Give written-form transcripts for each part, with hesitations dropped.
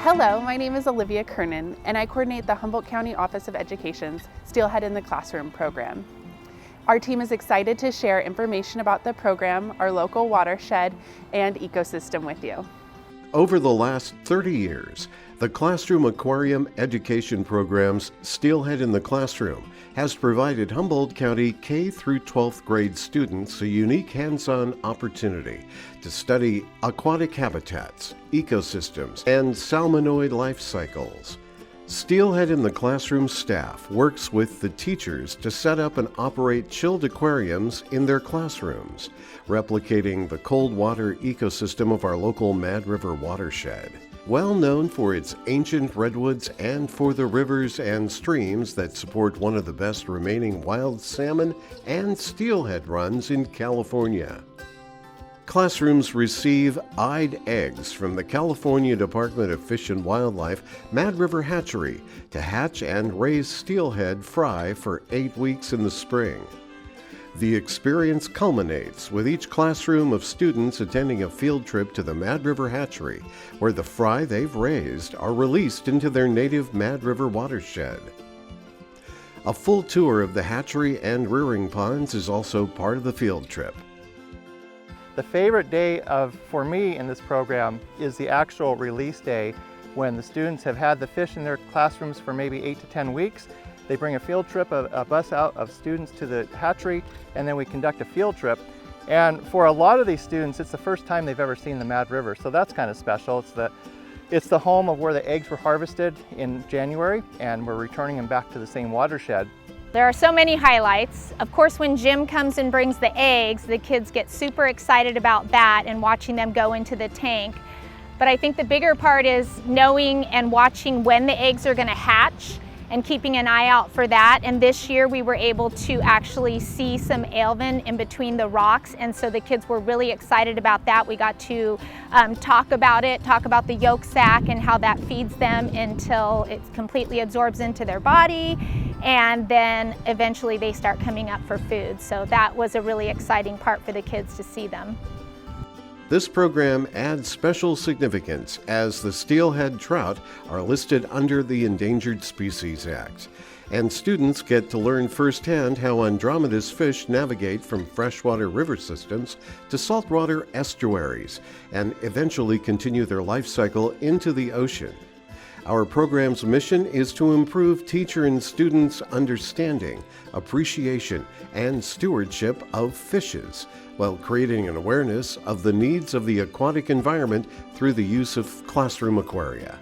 Hello, my name is Olivia Kernan, and I coordinate the Humboldt County Office of Education's Steelhead in the Classroom program. Our team is excited to share information about the program, our local watershed, and ecosystem with you. Over the last 30 years, the Classroom Aquarium Education Program's Steelhead in the Classroom has provided Humboldt County K through 12th grade students a unique hands-on opportunity to study aquatic habitats, ecosystems, and salmonoid life cycles. Steelhead in the Classroom staff works with the teachers to set up and operate chilled aquariums in their classrooms, replicating the cold water ecosystem of our local Mad River watershed. Well known for its ancient redwoods and for the rivers and streams that support one of the best remaining wild salmon and steelhead runs in California. Classrooms receive eyed eggs from the California Department of Fish and Wildlife Mad River Hatchery to hatch and raise steelhead fry for 8 weeks in the spring. The experience culminates with each classroom of students attending a field trip to the Mad River Hatchery, where the fry they've raised are released into their native Mad River watershed. A full tour of the hatchery and rearing ponds is also part of the field trip. The favorite day for me in this program is the actual release day, when the students have had the fish in their classrooms for maybe 8 to 10 weeks. They bring a field trip, a bus out of students to the hatchery, and then we conduct a field trip. And for a lot of these students, it's the first time they've ever seen the Mad River, so that's kind of special. It's the home of where the eggs were harvested in January, and we're returning them back to the same watershed. There are so many highlights. Of course, when Jim comes and brings the eggs, the kids get super excited about that and watching them go into the tank. But I think the bigger part is knowing and watching when the eggs are going to hatch and keeping an eye out for that. And this year we were able to actually see some alevin in between the rocks, and so the kids were really excited about that. We got to talk about the yolk sac and how that feeds them until it completely absorbs into their body, and then eventually they start coming up for food. So that was a really exciting part for the kids to see them. This program adds special significance as the steelhead trout are listed under the Endangered Species Act, and students get to learn firsthand how Andromeda's fish navigate from freshwater river systems to saltwater estuaries and eventually continue their life cycle into the ocean. Our program's mission is to improve teacher and students' understanding, appreciation, and stewardship of fishes, while creating an awareness of the needs of the aquatic environment through the use of classroom aquaria.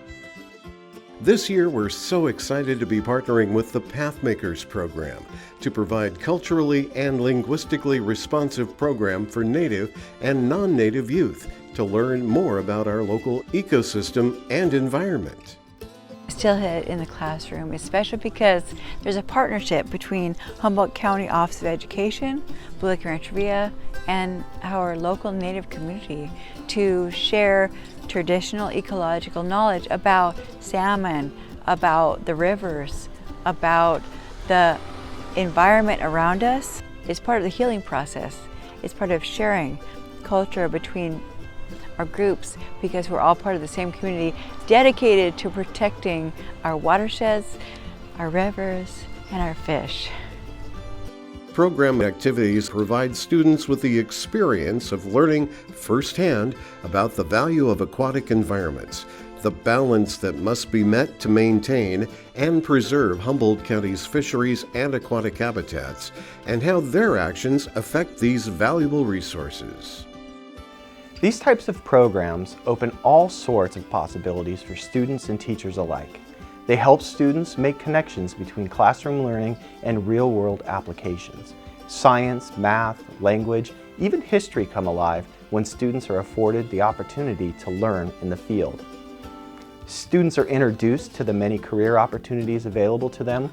This year, we're so excited to be partnering with the Pathmakers program to provide culturally and linguistically responsive program for Native and non-Native youth to learn more about our local ecosystem and environment. Steelhead in the Classroom is special because there's a partnership between Humboldt County Office of Education, Blue Lake Rancheria, and our local Native community to share traditional ecological knowledge about salmon, about the rivers, about the environment around us. It's part of the healing process. It's part of sharing culture between our groups, because we're all part of the same community dedicated to protecting our watersheds, our rivers, and our fish. Program activities provide students with the experience of learning firsthand about the value of aquatic environments, the balance that must be met to maintain and preserve Humboldt County's fisheries and aquatic habitats, and how their actions affect these valuable resources. These types of programs open all sorts of possibilities for students and teachers alike. They help students make connections between classroom learning and real-world applications. Science, math, language, even history come alive when students are afforded the opportunity to learn in the field. Students are introduced to the many career opportunities available to them.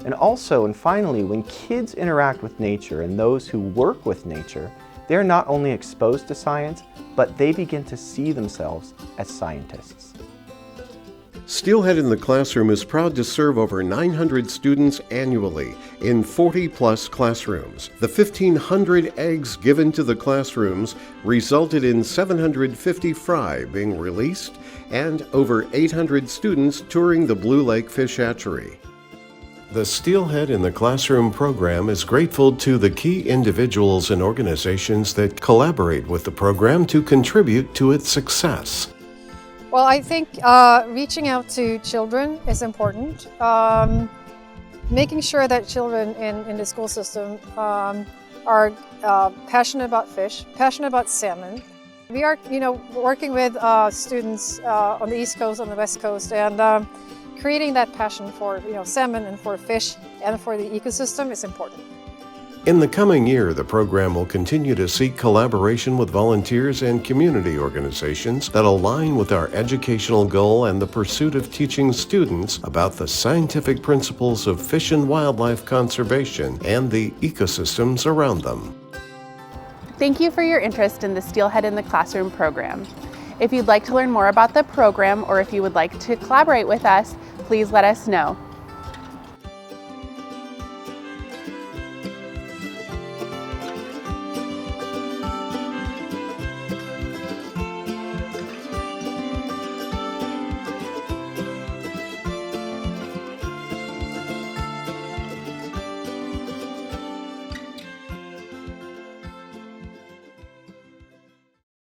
And also, and finally, when kids interact with nature and those who work with nature, they're not only exposed to science, but they begin to see themselves as scientists. Steelhead in the Classroom is proud to serve over 900 students annually in 40-plus classrooms. The 1,500 eggs given to the classrooms resulted in 750 fry being released and over 800 students touring the Blue Lake Fish Hatchery. The Steelhead in the Classroom program is grateful to the key individuals and organizations that collaborate with the program to contribute to its success. Well, I think reaching out to children is important. Making sure that children in the school system are passionate about fish, passionate about salmon. We are, working with students on the East Coast, on the West Coast, and creating that passion for, salmon and for fish and for the ecosystem is important. In the coming year, the program will continue to seek collaboration with volunteers and community organizations that align with our educational goal and the pursuit of teaching students about the scientific principles of fish and wildlife conservation and the ecosystems around them. Thank you for your interest in the Steelhead in the Classroom program. If you'd like to learn more about the program or if you would like to collaborate with us, please let us know.